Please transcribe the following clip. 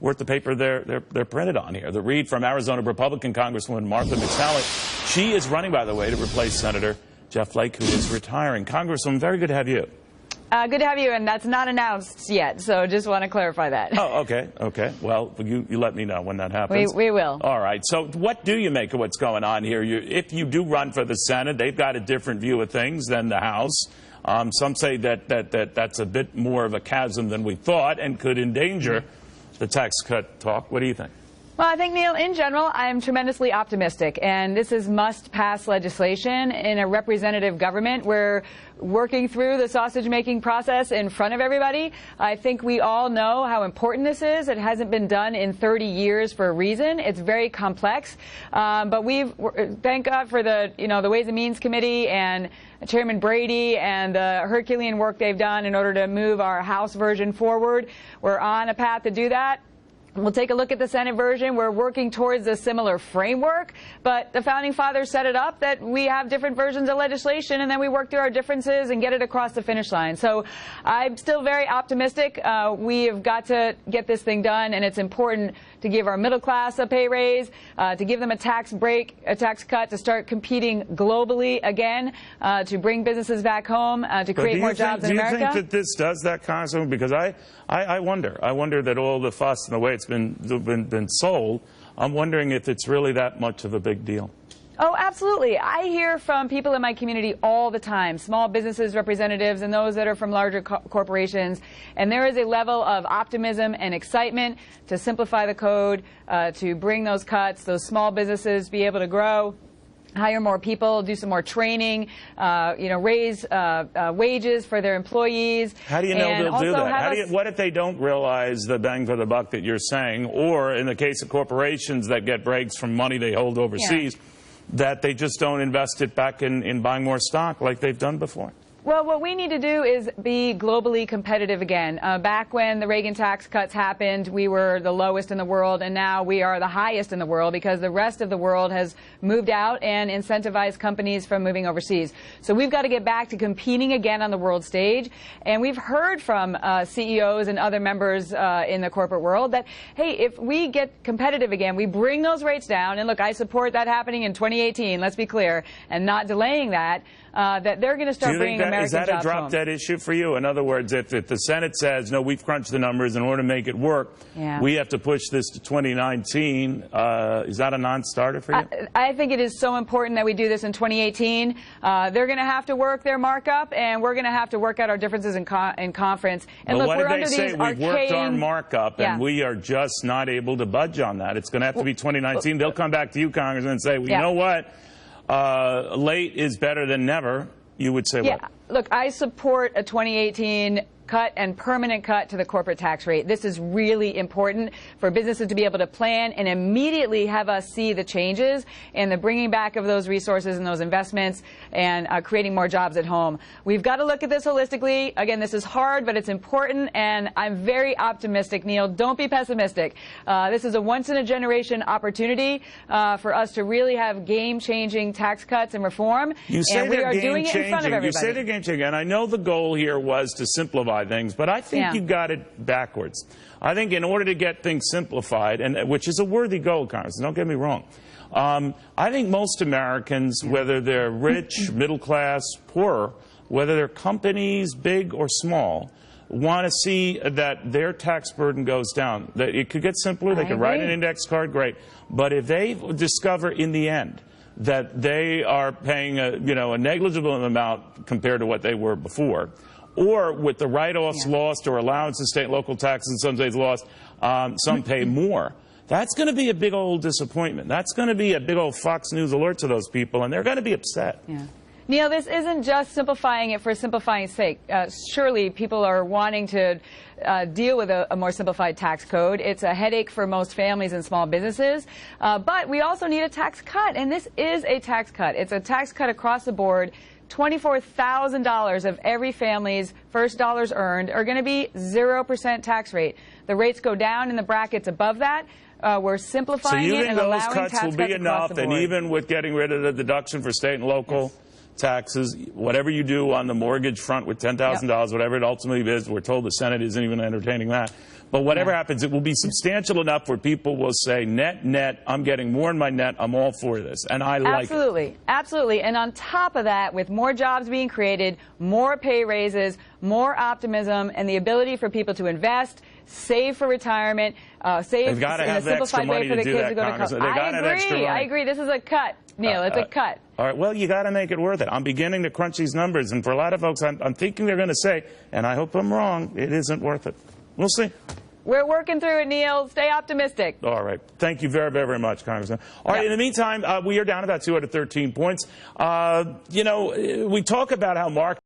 worth the paper they're printed on here. The read from Arizona Republican Congresswoman Martha McSally. She is running, by the way, to replace Senator Jeff Flake, who is retiring. Congresswoman, very good to have you. Good to have you, and that's not announced yet, so just want to clarify that. Oh, okay, okay. Well, you let me know when that happens. We will. All right. So what do you make of what's going on here? If you do run for the Senate, they've got a different view of things than the House. Some say that's a bit more of a chasm than we thought and could endanger the tax cut talk. What do you think? Well, I think, Neil, in general, I'm tremendously optimistic, and this is must-pass legislation in a representative government. We're working through the sausage-making process in front of everybody. I think we all know how important this is. It hasn't been done in 30 years for a reason. It's very complex, but thank God for the Ways and Means Committee and Chairman Brady and the Herculean work they've done in order to move our House version forward. We're on a path to do that. We'll take a look at the Senate version. We're working towards a similar framework, but the Founding Fathers set it up that we have different versions of legislation, and then we work through our differences and get it across the finish line. So I'm still very optimistic. We have got to get this thing done, and it's important to give our middle class a pay raise, to give them a tax break, a tax cut, to start competing globally again, to bring businesses back home, to create more jobs in America. Do you think that this does that, Congresswoman? Because I wonder that all the fuss and the way it's been sold, I'm wondering if it's really that much of a big deal. Oh, absolutely. I hear from people in my community all the time, small businesses representatives and those that are from larger corporations, and there is a level of optimism and excitement to simplify the code, to bring those cuts, those small businesses be able to grow, hire more people, do some more training, raise wages for their employees. How do you know they'll do that? What if they don't realize the bang for the buck that you're saying, or in the case of corporations that get breaks from money they hold overseas, that they just don't invest it back in buying more stock like they've done before? Well, what we need to do is be globally competitive again. Back when the Reagan tax cuts happened, we were the lowest in the world, and now we are the highest in the world because the rest of the world has moved out and incentivized companies from moving overseas. So we've got to get back to competing again on the world stage. And we've heard from CEOs and other members in the corporate world that, hey, if we get competitive again, we bring those rates down. And look, I support that happening in 2018, let's be clear, and not delaying that. That they're going to start bringing American jobs home. Is that a drop-dead issue for you? In other words, if the Senate says, no, we've crunched the numbers in order to make it work, we have to push this to 2019, is that a non-starter for you? I think it is so important that we do this in 2018. They're going to have to work their markup, and we're going to have to work out our differences in conference. And look, we're under these arcane... We've worked our markup, and we are just not able to budge on that. It's going to have to be 2019. They'll come back to you, Congressman, and say, well, you know what? Late is better than never. You would say what? Look, I support a 2018 cut and permanent cut to the corporate tax rate. This is really important for businesses to be able to plan and immediately have us see the changes and the bringing back of those resources and those investments and creating more jobs at home. We've got to look at this holistically. Again, this is hard, but it's important, and I'm very optimistic, Neil. Don't be pessimistic. This is a once-in-a-generation opportunity for us to really have game-changing tax cuts and reform, and we are doing it in front of everybody. You say they're game-changing, and I know the goal here was to simplify things, but I think you got it backwards. I think in order to get things simplified, and which is a worthy goal, Congressman, don't get me wrong, I think most Americans, whether they're rich, middle class, poor, whether they're companies big or small, want to see that their tax burden goes down. That it could get simpler, they could write an index card, great. But if they discover in the end that they are paying a negligible amount compared to what they were before, or with the write-offs lost or allowances, state and local taxes in some states lost, some pay more. That's going to be a big old disappointment. That's going to be a big old Fox News alert to those people, and they're going to be upset. Neil, this isn't just simplifying it for simplifying's sake. Surely people are wanting to deal with a more simplified tax code. It's a headache for most families and small businesses. But we also need a tax cut, and this is a tax cut. It's a tax cut across the board. $24,000 of every family's first dollars earned are going to be 0% tax rate. The rates go down in the brackets above that. We're simplifying it and allowing tax cuts will be enough, and even with getting rid of the deduction for state and local, taxes, whatever you do on the mortgage front with $10,000, whatever it ultimately is. We're told the Senate isn't even entertaining that. But whatever happens, it will be substantial enough where people will say, net, I'm getting more in my net, I'm all for this. And I like it. Absolutely. And on top of that, with more jobs being created, more pay raises, more optimism, and the ability for people to invest, save for retirement, save in a simplified way for the kids to go to college. I agree. This is a cut, Neil. It's a cut. All right. Well, you got to make it worth it. I'm beginning to crunch these numbers, and for a lot of folks, I'm thinking they're going to say, and I hope I'm wrong, it isn't worth it. We'll see. We're working through it, Neil. Stay optimistic. All right. Thank you very, very much, Congressman. All right. In the meantime, we are down about 2 out of 13 points. You know, we talk about how markets